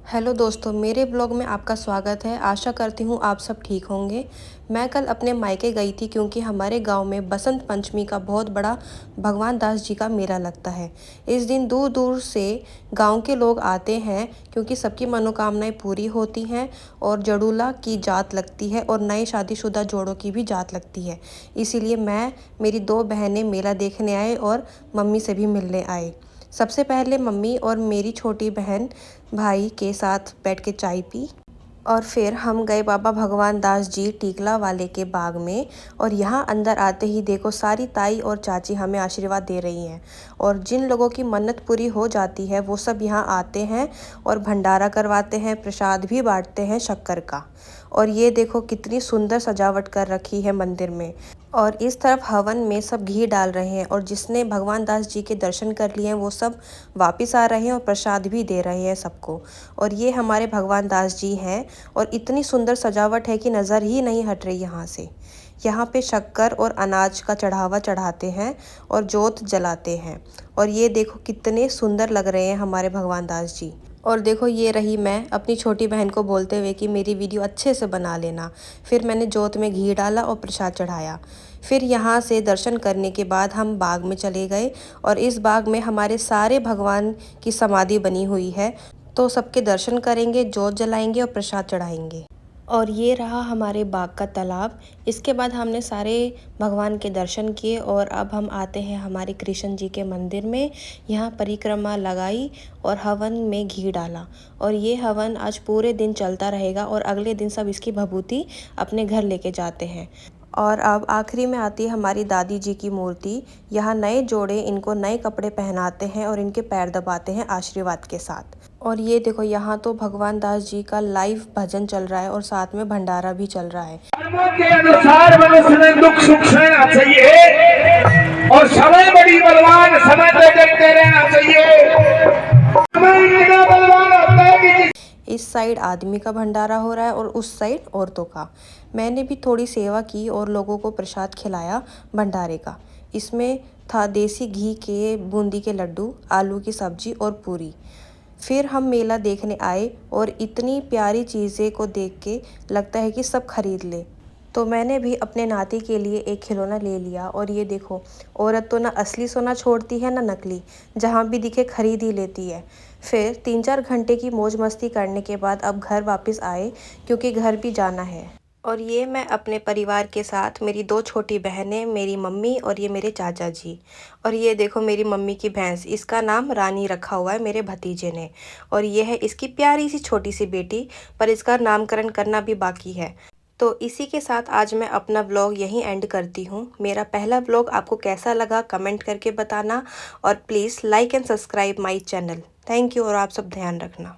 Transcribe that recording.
Hello दोस्तों, मेरे blog में आपका स्वागत है। आशा करती हूँ आप सब ठीक होंगे। मैं कल अपने मायके गई थी क्योंकि हमारे गांव में बसंत पंचमी का बहुत बड़ा भगवान दास जी का मेला लगता है। इस दिन दूर दूर से गांव के लोग आते हैं क्योंकि सबकी मनोकामनाएं पूरी होती हैं और जड़ूला की जात लगती है और नए शादीशुदा जोड़ों की भी जात लगती है। इसीलिए मैं, मेरी दो बहनें मेला देखने आए और मम्मी से भी मिलने आए। सबसे पहले मम्मी और मेरी छोटी बहन भाई के साथ बैठ के चाय पी और फिर हम गए बाबा भगवान दास जी टीकला वाले के बाग में। और यहाँ अंदर आते ही देखो सारी ताई और चाची हमें आशीर्वाद दे रही हैं। और जिन लोगों की मन्नत पूरी हो जाती है वो सब यहाँ आते हैं और भंडारा करवाते हैं, प्रसाद भी बांटते हैं शक्कर का। और ये देखो कितनी सुंदर सजावट कर रखी है मंदिर में। और इस तरफ हवन में सब घी डाल रहे हैं और जिसने भगवान दास जी के दर्शन कर लिए हैं वो सब वापस आ रहे हैं और प्रसाद भी दे रहे हैं सबको। और ये हमारे भगवान दास जी हैं और इतनी सुंदर सजावट है कि नज़र ही नहीं हट रही यहाँ से। यहाँ पे शक्कर और अनाज का चढ़ावा चढ़ाते हैं और जोत जलाते हैं। और ये देखो कितने सुंदर लग रहे हैं हमारे भगवान दास जी। और देखो ये रही मैं अपनी छोटी बहन को बोलते हुए कि मेरी वीडियो अच्छे से बना लेना। फिर मैंने जोत में घी डाला और प्रसाद चढ़ाया। फिर यहाँ से दर्शन करने के बाद हम बाग में चले गए और इस बाग में हमारे सारे भगवान की समाधि बनी हुई है। तो सबके दर्शन करेंगे, जोत जलाएंगे और प्रसाद चढ़ाएंगे। और ये रहा हमारे बाग का तालाब। इसके बाद हमने सारे भगवान के दर्शन किए और अब हम आते हैं हमारे कृष्ण जी के मंदिर में। यहाँ परिक्रमा लगाई और हवन में घी डाला। और ये हवन आज पूरे दिन चलता रहेगा और अगले दिन सब इसकी भभूति अपने घर लेके जाते हैं। और अब आखिरी में आती है हमारी दादी जी की मूर्ति। यहाँ नए जोड़े इनको नए कपड़े पहनाते हैं और इनके पैर दबाते हैं आशीर्वाद के साथ। और ये देखो यहाँ तो भगवान दास जी का लाइव भजन चल रहा है और साथ में भंडारा भी चल रहा है। कर्मों के अनुसार मनुष्य ने दुख सुख सहना चाहिए और समय बड़ी बलवान, समय पे देखते रहना चाहिए। समय इतना बलवान होता है कि इस साइड आदमी का भंडारा हो रहा है और उस साइड औरतों का। मैंने भी थोड़ी सेवा की और लोगों को प्रसाद खिलाया भंडारे का। इसमें था देसी घी के बूंदी के लड्डू, आलू की सब्जी और पूरी। फिर हम मेला देखने आए और इतनी प्यारी चीज़ें को देख के लगता है कि सब खरीद ले। तो मैंने भी अपने नाती के लिए एक खिलौना ले लिया। और ये देखो, औरत तो ना असली सोना छोड़ती है ना नकली, जहाँ भी दिखे खरीद ही लेती है। फिर 3-4 घंटे की मौज मस्ती करने के बाद अब घर वापस आए क्योंकि घर भी जाना है। और ये मैं अपने परिवार के साथ, मेरी 2 छोटी बहनें, मेरी मम्मी और ये मेरे चाचा जी। और ये देखो मेरी मम्मी की भैंस, इसका नाम रानी रखा हुआ है मेरे भतीजे ने। और ये है इसकी प्यारी सी छोटी सी बेटी, पर इसका नामकरण करना भी बाकी है। तो इसी के साथ आज मैं अपना व्लॉग यहीं एंड करती हूँ। मेरा पहला व्लॉग आपको कैसा लगा कमेंट करके बताना और please like and subscribe my channel. Thank you और आप सब ध्यान रखना।